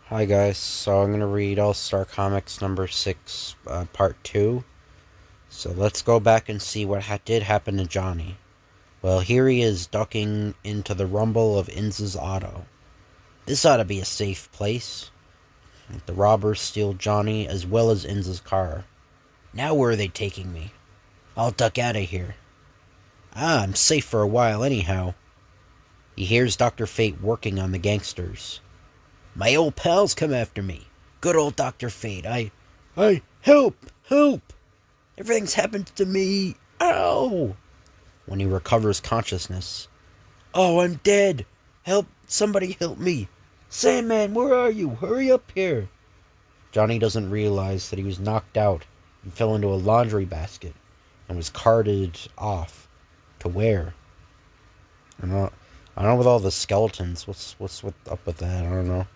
Hi guys, so I'm gonna read All Star Comics number 6, part 2. So let's go back and see what did happen to Johnny. Well, here he is ducking into the rumble of Inz's auto. This ought to be a safe place. The robbers steal Johnny as well as Inz's car. Now where are they taking me? I'll duck out of here. I'm safe for a while anyhow. He hears Dr. Fate working on the gangsters. My old pals come after me. Good old Dr. Fate. Help! Everything's happened to me. Ow! When he recovers consciousness. Oh, I'm dead. Somebody help me. Sandman, where are you? Hurry up here. Johnny doesn't realize that he was knocked out and fell into a laundry basket and was carted off. To where? I don't know with all the skeletons. What's up with that? I don't know.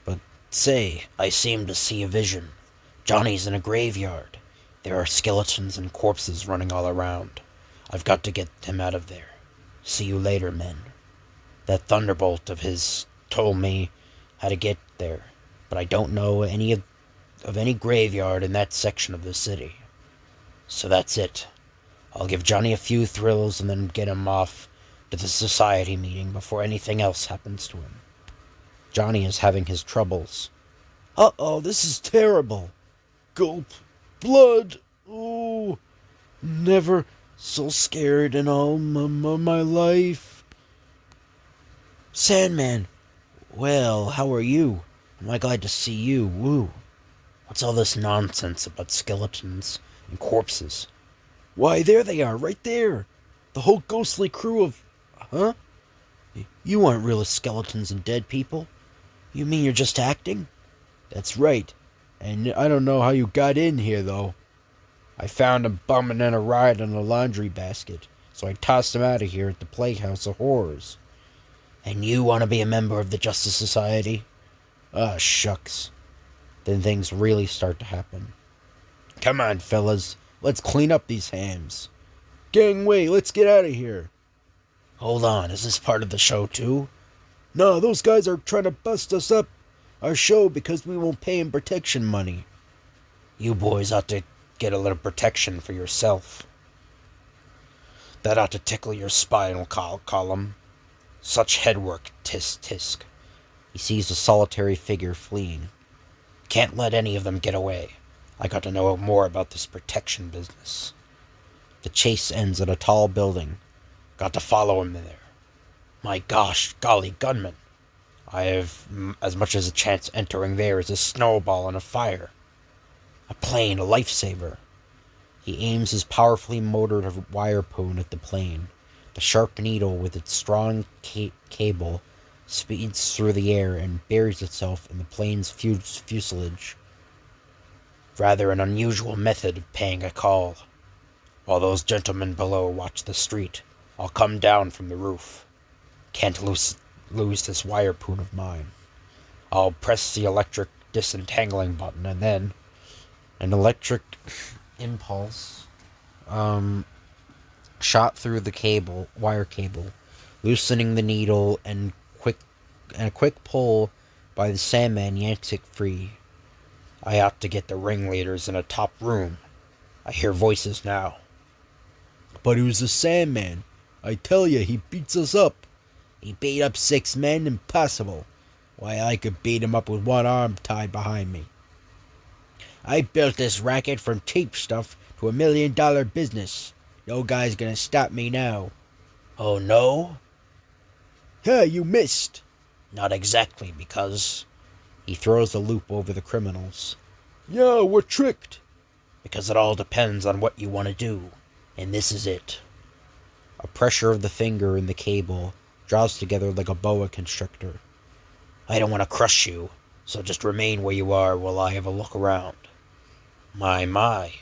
But say, I seem to see a vision. Johnny's in a graveyard. There are skeletons and corpses running all around. I've got to get him out of there. See you later, men. That thunderbolt of his told me how to get there, but I don't know any graveyard in that section of the city. So that's it. I'll give Johnny a few thrills and then get him off to the society meeting before anything else happens to him. Johnny is having his troubles. Uh-oh, this is terrible. Gulp. Blood. Oh, never so scared in all my life. Sandman. Well, how are you? Am I glad to see you? Woo. What's all this nonsense about skeletons and corpses? Why, there they are, right there. The whole ghostly crew of... Huh? You aren't real skeletons and dead people. You mean you're just acting? That's right. And I don't know how you got in here, though. I found him bumming in a ride on a laundry basket, so I tossed him out of here at the Playhouse of Horrors. And you want to be a member of the Justice Society? Ah, shucks. Then things really start to happen. Come on, fellas. Let's clean up these hams. Gangway, let's get out of here. Hold on, is this part of the show, too? No, those guys are trying to bust us up our show because we won't pay them protection money. You boys ought to get a little protection for yourself. That ought to tickle your spinal column. Such headwork, tisk. He sees a solitary figure fleeing. Can't let any of them get away. I got to know more about this protection business. The chase ends at a tall building. Got to follow him there. My gosh, golly gunman. I have as much as a chance entering there as a snowball in a fire. A plane, a lifesaver. He aims his powerfully motored wire poon at the plane. The sharp needle with its strong cable speeds through the air and buries itself in the plane's fuselage. Rather an unusual method of paying a call. While those gentlemen below watch the street, I'll come down from the roof. Can't lose this wire poon of mine. I'll press the electric disentangling button and then an electric impulse shot through the wire cable, loosening the needle, and a quick pull by the Sandman yanks it free. I ought to get the ringleaders in a top room. I hear voices now. But it was the Sandman. I tell you, he beats us up. He beat up 6 men? Impossible. Why, I could beat him up with one arm tied behind me. I built this racket from cheap stuff to $1 million business. No guy's gonna stop me now. Oh, no? Yeah, you missed. Not exactly, because... He throws the loop over the criminals. Yeah, we're tricked. Because it all depends on what you want to do. And this is it. A pressure of the finger in the cable draws together like a boa constrictor. I don't want to crush you, so just remain where you are while I have a look around. My.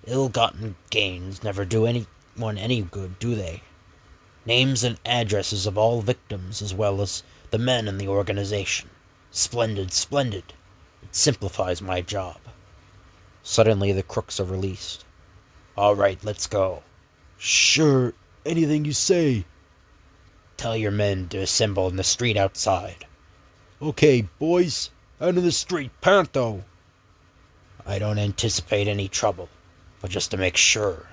Ill-gotten gains never do anyone any good, do they? Names and addresses of all victims as well as the men in the organization. Splendid. It simplifies my job. Suddenly the crooks are released. All right, let's go. Sure, anything you say. Tell your men to assemble in the street outside. Okay, boys. Out of the street, Panto! I don't anticipate any trouble, but just to make sure.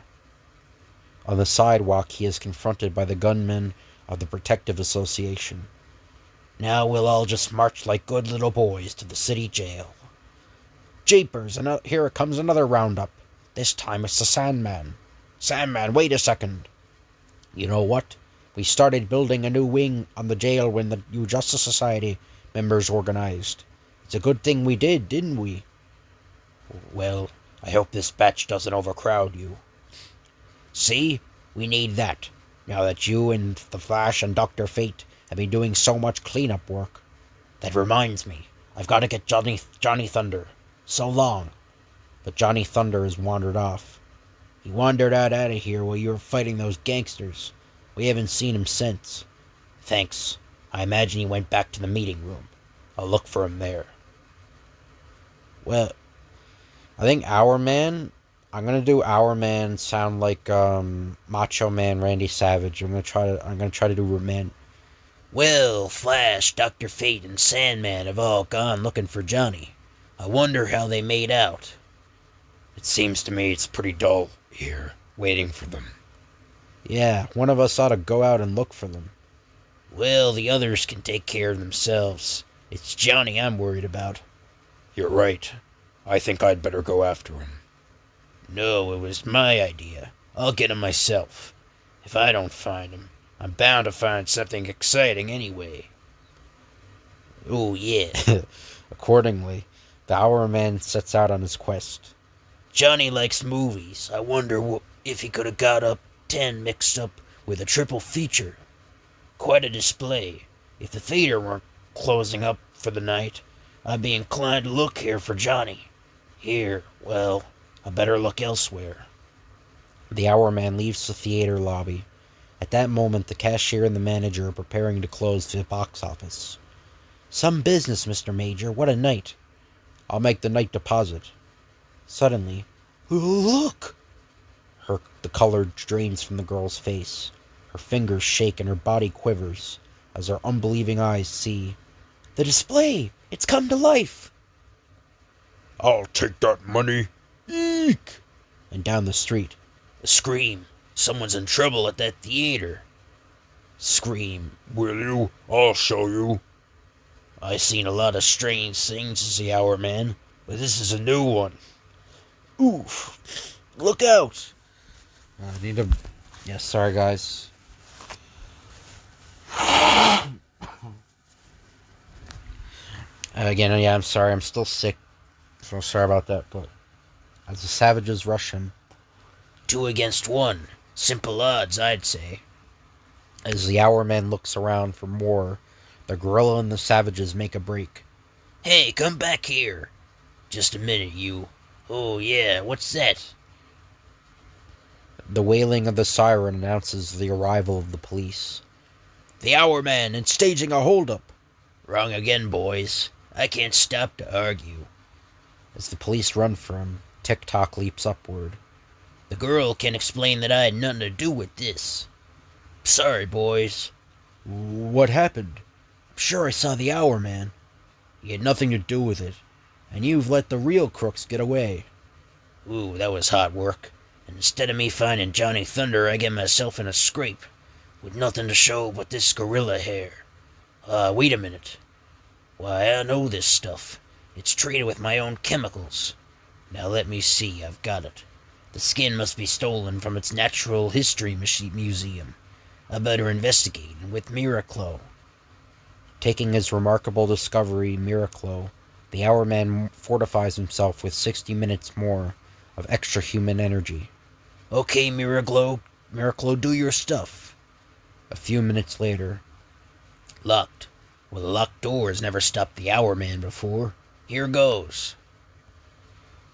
On the sidewalk, he is confronted by the gunmen of the Protective Association. Now we'll all just march like good little boys to the city jail. Jeepers, and here comes another roundup. This time it's the Sandman. Sandman, wait a second. You know what? We started building a new wing on the jail when the New Justice Society members organized. It's a good thing we did, didn't we? Well, I hope this batch doesn't overcrowd you. See? We need that, now that you and the Flash and Dr. Fate have been doing so much cleanup work. That reminds me, I've got to get Johnny Thunder. So long. But Johnny Thunder has wandered off. He wandered out of here while you were fighting those gangsters. We haven't seen him since. Thanks. I imagine he went back to the meeting room. I'll look for him there. Well, I think Our Man... I'm gonna do Our Man sound like Macho Man Randy Savage. I'm gonna try to do Man. Well, Flash, Dr. Fate, and Sandman have all gone looking for Johnny. I wonder how they made out. It seems to me it's pretty dull here, waiting for them. Yeah, one of us ought to go out and look for them. Well, the others can take care of themselves. It's Johnny I'm worried about. You're right. I think I'd better go after him. No, it was my idea. I'll get him myself. If I don't find him, I'm bound to find something exciting anyway. Oh, yeah. Accordingly, the Our Man sets out on his quest. Johnny likes movies. I wonder if he could have got up 10 mixed up with a triple feature. Quite a display. If the theater weren't closing up for the night, I'd be inclined to look here for Johnny. Here, well, I better look elsewhere. The Our Man leaves the theater lobby. At that moment, the cashier and the manager are preparing to close the box office. Some business, Mr. Major. What a night. I'll make the night deposit. Suddenly, look! The color drains from the girl's face. Her fingers shake and her body quivers as her unbelieving eyes see. The display! It's come to life! I'll take that money. Eek! And down the street, a scream. Someone's in trouble at that theater. Scream. Will you? I'll show you. I seen a lot of strange things as the Our Man, but this is a new one. Oof. Look out! I need to... Yeah, sorry guys. Again, yeah, I'm sorry. I'm still sick. So sorry about that, but... As the savages rush him. 2 against 1. Simple odds, I'd say. As the Our Man looks around for more, the gorilla and the savages make a break. Hey, come back here. Just a minute, you. Oh, yeah, what's that? The wailing of the siren announces the arrival of the police. The Our Man is staging a holdup. Wrong again, boys. I can't stop to argue. As the police run for him, Tick-Tock leaps upward. The girl can explain that I had nothing to do with this. Sorry, boys. What happened? I'm sure I saw the Our Man. You had nothing to do with it, and you've let the real crooks get away. Ooh, that was hot work. And instead of me finding Johnny Thunder, I get myself in a scrape, with nothing to show but this gorilla hair. Wait a minute. Why, I know this stuff. It's treated with my own chemicals. Now let me see, I've got it. The skin must be stolen from its natural history museum. I better investigate with Miraclo. Taking his remarkable discovery, Miraclo, the Our Man fortifies himself with 60 minutes more of extra human energy. Okay, Miraclo, do your stuff. A few minutes later. Locked. Well, the locked door has never stopped the Our Man before. Here goes.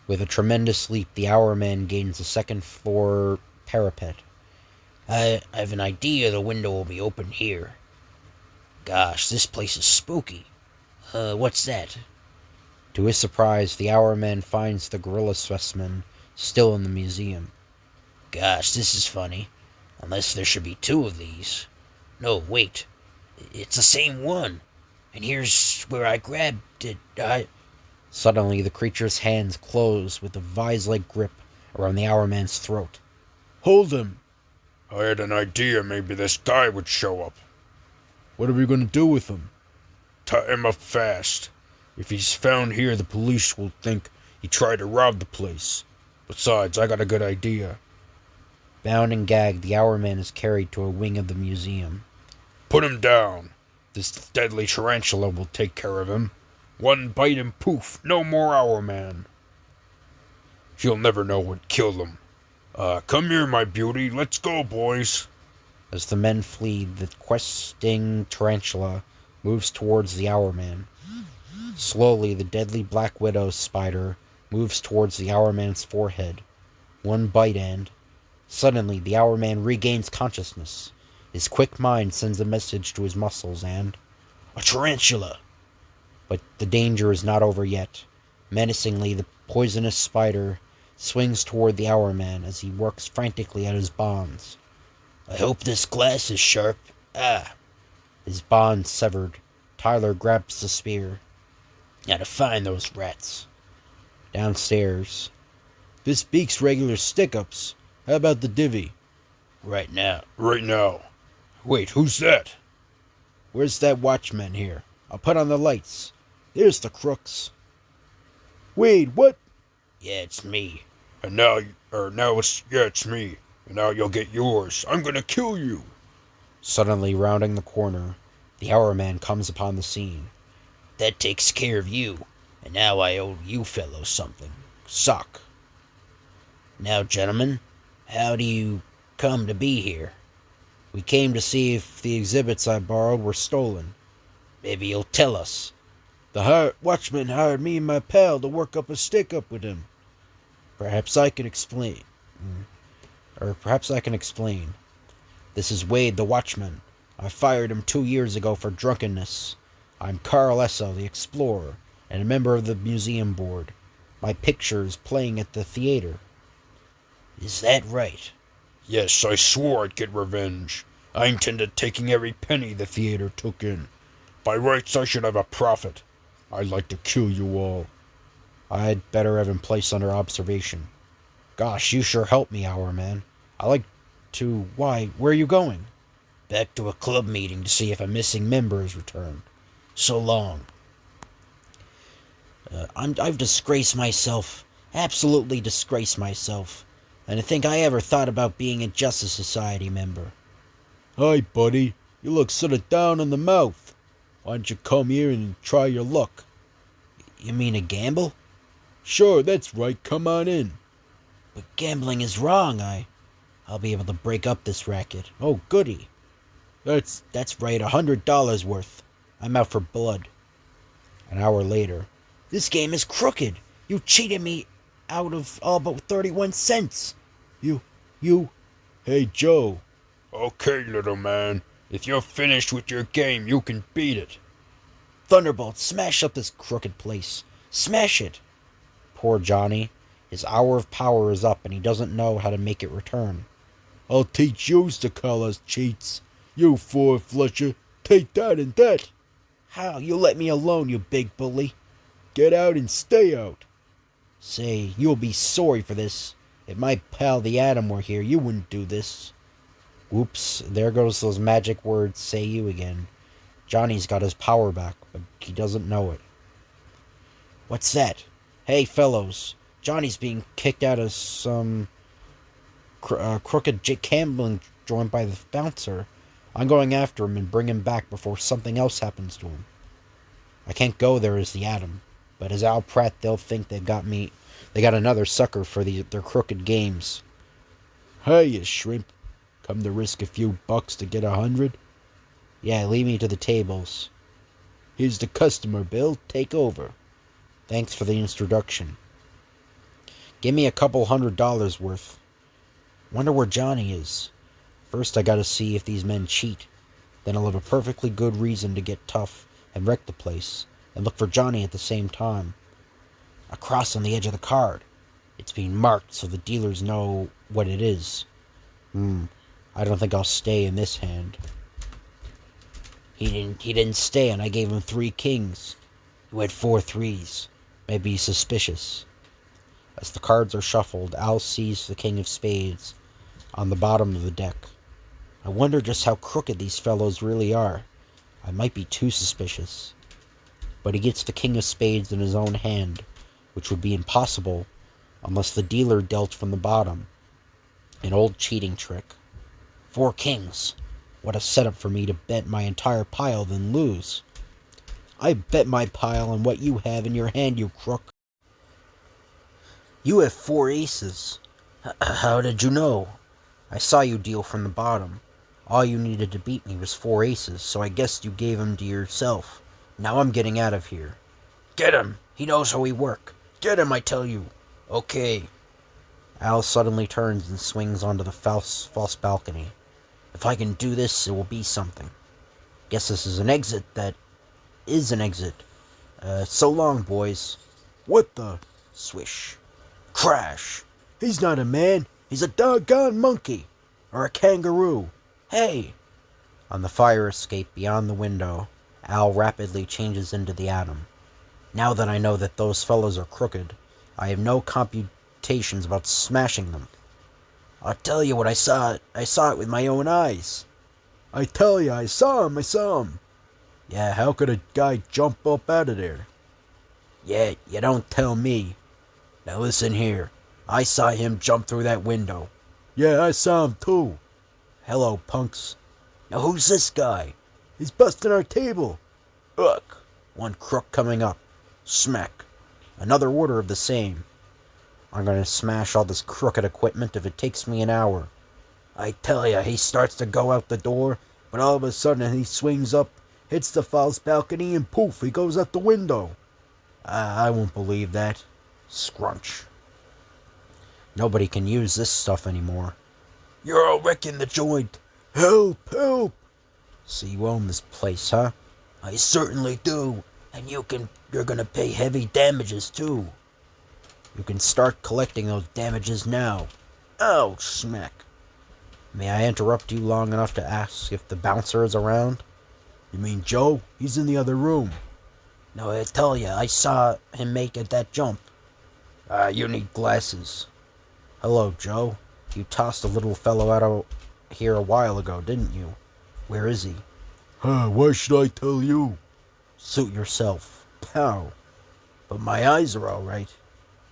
With a tremendous leap, the Our Man gains the second-floor parapet. I have an idea the window will be open here. Gosh, this place is spooky. What's that? To his surprise, the Our Man finds the gorilla specimen still in the museum. Gosh, this is funny. Unless there should be 2 of these. No, wait. It's the same one. And here's where I grabbed it. Suddenly, the creature's hands close with a vise-like grip around the Hourman's throat. Hold him! I had an idea maybe this guy would show up. What are we going to do with him? Tie him up fast. If he's found here, the police will think he tried to rob the place. Besides, I got a good idea. Bound and gagged, the Hourman is carried to a wing of the museum. Put him down. This deadly tarantula will take care of him. One bite and poof, no more Hourman. He'll never know what killed him. Come here, my beauty. Let's go, boys. As the men flee, the questing tarantula moves towards the Hourman. Slowly, the deadly Black Widow spider moves towards the Hourman's forehead. One bite and... Suddenly, the Hourman regains consciousness. His quick mind sends a message to his muscles and... A tarantula! But the danger is not over yet. Menacingly, the poisonous spider swings toward the Hourman as he works frantically at his bonds. I hope this glass is sharp. His bonds severed. Tyler grabs the spear. Gotta find those rats. Downstairs. This beaks regular stick-ups. How about the divvy? Right now. Wait, who's that? Where's that watchman here? I'll put on the lights. There's the crooks. Wait, what? Yeah, it's me. And it's me. And now you'll get yours. I'm gonna kill you. Suddenly, rounding the corner, the Hourman comes upon the scene. That takes care of you. And now I owe you fellows something. Suck. Now, gentlemen, how do you come to be here? We came to see if the exhibits I borrowed were stolen. Maybe you'll tell us. The watchman hired me and my pal to work up a stick-up with him. Perhaps I can explain. This is Wade the watchman. I fired him 2 years ago for drunkenness. I'm Carl Esso, the explorer, and a member of the museum board. My picture is playing at the theater. Is that right? Yes, I swore I'd get revenge. I intended taking every penny the theater took in. By rights, I should have a profit. I'd like to kill you all. I'd better have him placed under observation. Gosh, you sure helped me, Hourman. Why, where are you going? Back to a club meeting to see if a missing member has returned. So long. I've disgraced myself. Absolutely disgraced myself. And to think I ever thought about being a Justice Society member. Hi, buddy. You look sort of down on the mouth. Why don't you come here and try your luck? You mean a gamble? Sure, that's right. Come on in. But gambling is wrong. I'll be able to break up this racket. Oh, goody. That's right, $100 worth. I'm out for blood. An hour later. This game is crooked. You cheated me out of all but 31 cents. Hey, Joe. Okay, little man. If you're finished with your game, you can beat it. Thunderbolt, smash up this crooked place. Smash it. Poor Johnny. His hour of power is up and he doesn't know how to make it return. I'll teach yous to call us cheats. You four-flusher. Take that and that. How? You let me alone, you big bully. Get out and stay out. Say, you'll be sorry for this. If my pal the Atom were here, you wouldn't do this. Whoops, there goes those magic words, say you again. Johnny's got his power back, but he doesn't know it. What's that? Hey, fellows. Johnny's being kicked out of some crooked gambling joint by the bouncer. I'm going after him and bring him back before something else happens to him. I can't go there as the Atom, but as Al Pratt, they'll think they've got me. They got another sucker for their crooked games. Hey, you shrimp. Come to risk a few bucks to get 100? Yeah, lead me to the tables. Here's the customer bill. Take over. Thanks for the introduction. Give me a couple $100 worth. Wonder where Johnny is. First I gotta see if these men cheat. Then I'll have a perfectly good reason to get tough and wreck the place, and look for Johnny at the same time. A cross on the edge of the card. It's being marked so the dealers know what it is. I don't think I'll stay in this hand. He didn't stay, and I gave him 3 kings. You had 4 threes. Maybe he's suspicious. As the cards are shuffled, Al sees the king of spades on the bottom of the deck. I wonder just how crooked these fellows really are. I might be too suspicious. But he gets the king of spades in his own hand, which would be impossible unless the dealer dealt from the bottom. An old cheating trick. 4 kings. What a setup for me to bet my entire pile then lose. I bet my pile on what you have in your hand, you crook. You have 4 aces. How did you know? I saw you deal from the bottom. All you needed to beat me was 4 aces, so I guessed you gave them to yourself. Now I'm getting out of here. Get him! He knows how we work. Get him, I tell you. Okay. Al suddenly turns and swings onto the false balcony. If I can do this, it will be something. Guess this is an exit that is an exit. So long, boys. What the? Swish. Crash. He's not a man. He's a doggone monkey. Or a kangaroo. Hey! On the fire escape beyond the window, Al rapidly changes into the Atom. Now that I know that those fellows are crooked, I have no computations about smashing them. I'll tell you what I saw it with my own eyes. I tell you, I saw him. Yeah, how could a guy jump up out of there? Yeah, you don't tell me. Now listen here. I saw him jump through that window. Yeah, I saw him too. Hello, punks. Now who's this guy? He's busting our table. Ugh. One crook coming up. Smack. Another order of the same. I'm going to smash all this crooked equipment if it takes me an hour. I tell ya, he starts to go out the door, but all of a sudden he swings up, hits the false balcony, and poof, he goes out the window. I won't believe that. Scrunch. Nobody can use this stuff anymore. You're all wrecking the joint. Help, help. So you own this place, huh? I certainly do. And you're gonna pay heavy damages too. You can start collecting those damages now. Ow, smack. May I interrupt you long enough to ask if the bouncer is around? You mean Joe? He's in the other room. No, I tell ya, I saw him make that jump. You need glasses. Hello, Joe. You tossed a little fellow out of here a while ago, didn't you? Where is he? Why should I tell you? Suit yourself. Pow. But my eyes are all right.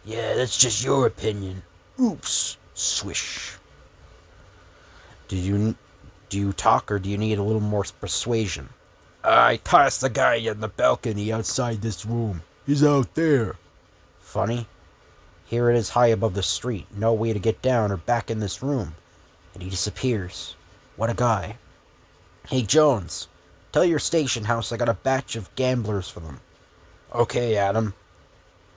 Yeah, that's just your opinion. Oops. Swish. Do you talk, or do you need a little more persuasion? I tossed the guy in the balcony outside this room. He's out there. Funny. Here it is high above the street. No way to get down or back in this room. And he disappears. What a guy. Hey, Jones. Tell your station house I got a batch of gamblers for them. Okay, Adam.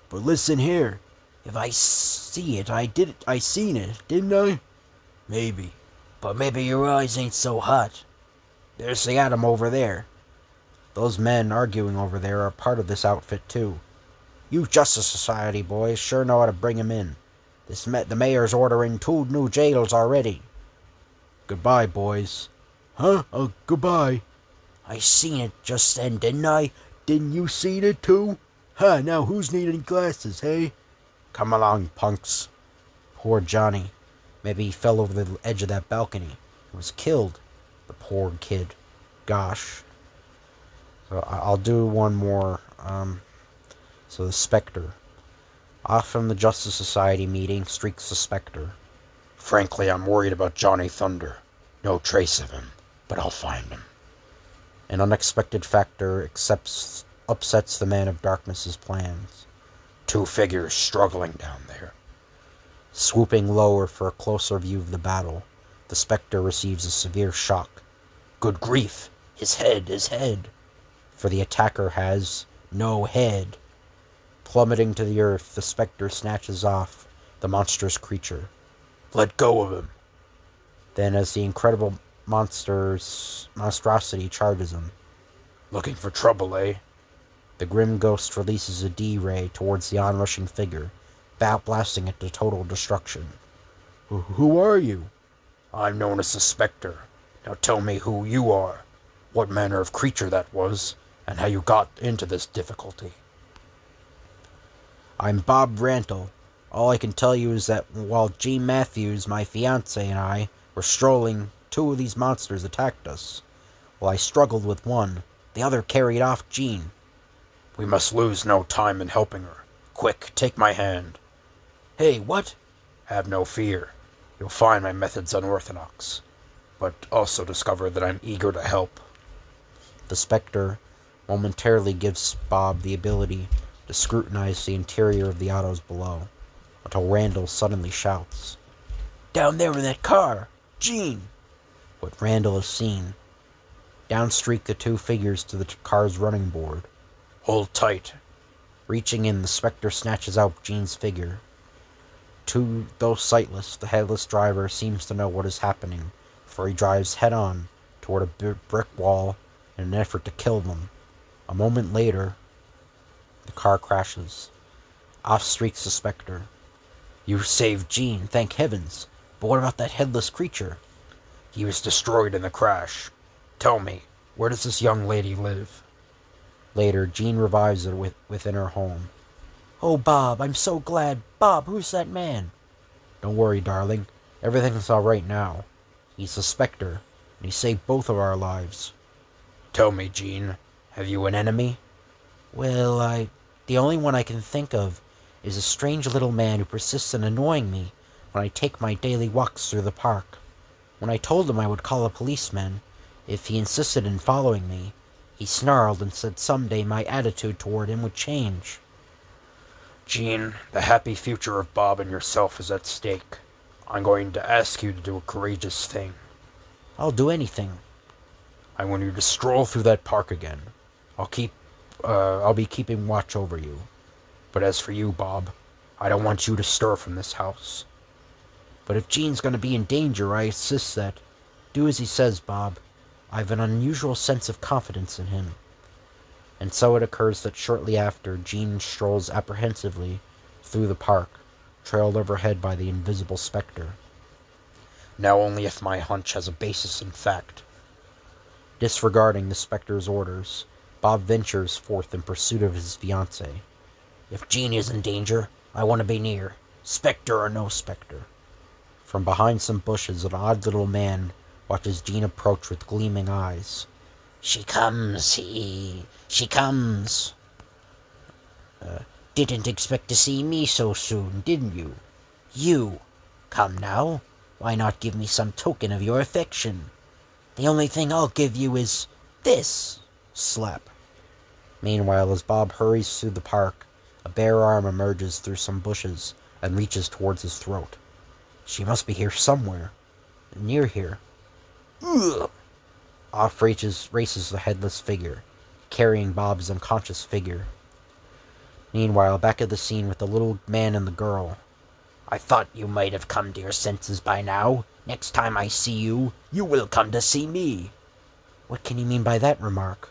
But listen here. If I see it, I seen it, didn't I? Maybe. But maybe your eyes ain't so hot. There's the Atom over there. Those men arguing over there are part of this outfit, too. You Justice Society boys sure know how to bring 'em in. The mayor's ordering 2 new jails already. Goodbye, boys. Huh? Goodbye. I seen it just then, didn't I? Didn't you see it, too? Now who's needing glasses, hey? Come along, punks. Poor Johnny. Maybe he fell over the edge of that balcony and was killed. The poor kid. Gosh. So I'll do one more. So the Spectre. Off from the Justice Society meeting streaks the Spectre. Frankly, I'm worried about Johnny Thunder. No trace of him, but I'll find him. An unexpected factor upsets the Man of Darkness's plans. 2 figures struggling down there. Swooping lower for a closer view of the battle, the Spectre receives a severe shock. Good grief! His head! For the attacker has no head. Plummeting to the earth, the Spectre snatches off the monstrous creature. Let go of him. Then, as the incredible monstrosity charges him. Looking for trouble, eh? The grim ghost releases a D-ray towards the onrushing figure, blasting it to total destruction. Who are you? I'm known as the Spectre. Now tell me who you are. what manner of creature that was, and how you got into this difficulty. I'm Bob Randall. All I can tell you is that while Jean Matthews, my fiancée, and I were strolling, two of these monsters attacked us. While I struggled with one, the other carried off Jean. We must lose no time in helping her. Quick, take my hand. Hey, what? Have no fear. You'll find my methods unorthodox, but also discover that I'm eager to help. The Spectre momentarily gives Bob the ability to scrutinize the interior of the autos below, until Randall suddenly shouts, "Down there in that car! Jean!" What Randall has seen. Down streak the two figures to the car's running board. Hold tight. Reaching in, the Spectre snatches out Jean's figure. Though sightless, the headless driver seems to know what is happening, for he drives head-on toward a brick wall in an effort to kill them. A moment later, the car crashes. Off streaks the Spectre. "You saved Jean, thank heavens. But what about that headless creature?" He was destroyed in the crash. Tell me, where does this young lady live? Later, Jean revives her within her home. "Oh, Bob, I'm so glad. Bob, who's that man?" "Don't worry, darling. Everything's all right now. He's the Spectre, and he saved both of our lives." Tell me, Jean, have you an enemy? "Well, the only one I can think of is a strange little man who persists in annoying me when I take my daily walks through the park. When I told him I would call a policeman if he insisted in following me, he snarled and said someday my attitude toward him would change." Jean, the happy future of Bob and yourself is at stake. I'm going to ask you to do a courageous thing. "I'll do anything." I want you to stroll through that park again. I'll be keeping watch over you. But as for you, Bob, I don't want you to stir from this house. "But if Jean's going to be in danger, I insist that—" "Do as he says, Bob. I've an unusual sense of confidence in him." And so it occurs that shortly after, Jean strolls apprehensively through the park, trailed overhead by the invisible Spectre. Now only if my hunch has a basis in fact. Disregarding the Spectre's orders, Bob ventures forth in pursuit of his fiancée. "If Jean is in danger, I want to be near, Spectre or no Spectre." From behind some bushes, an odd little man watches Jean approach with gleaming eyes. She comes, she comes. Didn't expect to see me so soon, didn't you? You, come now. Why not give me some token of your affection? The only thing I'll give you is this. Slap. Meanwhile, as Bob hurries through the park, a bare arm emerges through some bushes and reaches towards his throat. She must be here somewhere. Near here. Ugh. Off races the headless figure, carrying Bob's unconscious figure. Meanwhile, back at the scene with the little man and the girl. "I thought you might have come to your senses by now. Next time I see you, you will come to see me." What can he mean by that remark?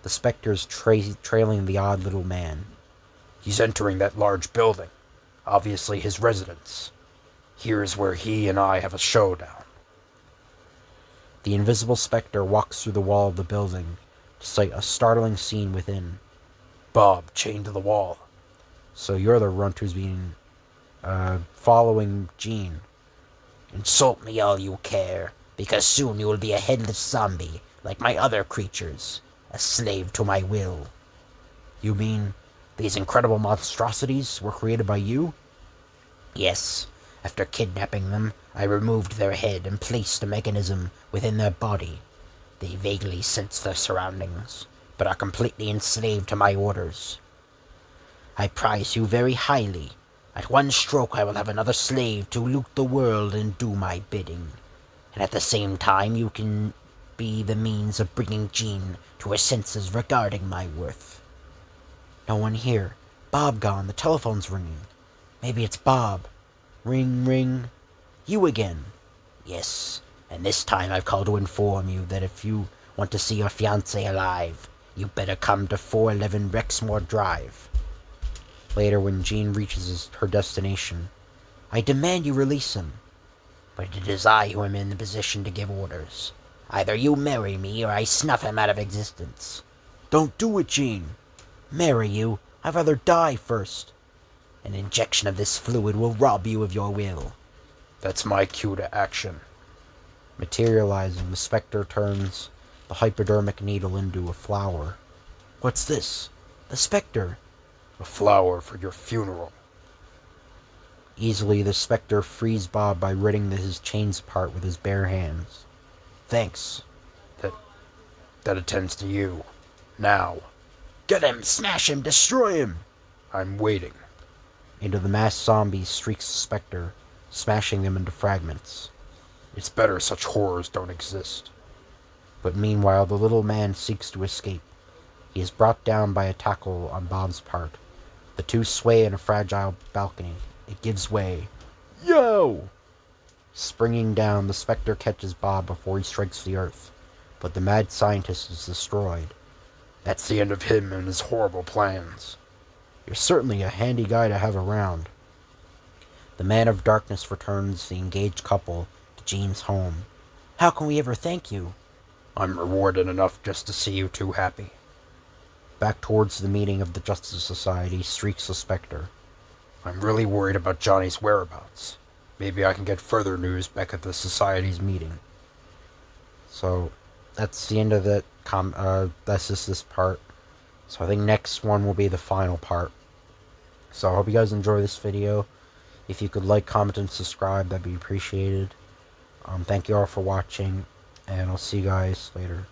The Spectre's trailing the odd little man. He's entering that large building, obviously his residence. Here's where he and I have a showdown. The invisible Spectre walks through the wall of the building to sight a startling scene within. Bob, chained to the wall. "So you're the runt who's been, following Jean." "Insult me all you care, because soon you will be a headless zombie, like my other creatures, a slave to my will." "You mean these incredible monstrosities were created by you?" "Yes. After kidnapping them, I removed their head and placed a mechanism within their body. They vaguely sense their surroundings, but are completely enslaved to my orders. I prize you very highly. At one stroke I will have another slave to loot the world and do my bidding. And at the same time you can be the means of bringing Jean to her senses regarding my worth." "No one here. Bob gone. The telephone's ringing. Maybe it's Bob. Ring, ring. You again." "Yes, and this time I've called to inform you that if you want to see your fiancé alive, you better come to 411 Rexmore Drive." Later, when Jean reaches her destination, "I demand you release him." "But it is I who am in the position to give orders. Either you marry me or I snuff him out of existence. Don't do it, Gene. Marry you? I'd rather die first. An injection of this fluid will rob you of your will. That's my cue to action. Materializing, the specter turns the hypodermic needle into a flower. What's this? The specter. A flower for your funeral. Easily, the specter frees Bob by ripping his chains apart with his bare hands. Thanks. That attends to you. Now. Get him! Smash him! Destroy him! I'm waiting. Into the massed zombies streaks the specter, smashing them into fragments. It's better such horrors don't exist. But meanwhile, the little man seeks to escape. He is brought down by a tackle on Bob's part. The two sway in a fragile balcony. It gives way. Yo! Springing down, the specter catches Bob before he strikes the earth. But the mad scientist is destroyed. That's the end of him and his horrible plans. You're certainly a handy guy to have around. The man of darkness returns the engaged couple to Gene's home. How can we ever thank you? I'm rewarded enough just to see you two happy. Back towards the meeting of the Justice Society streaks the specter. I'm really worried about Johnny's whereabouts. Maybe I can get further news back at the Society's meeting. So, that's the end of that. That's just this part. So I think next one will be the final part. So I hope you guys enjoy this video. If you could like, comment, and subscribe, that'd be appreciated. Thank you all for watching, and I'll see you guys later.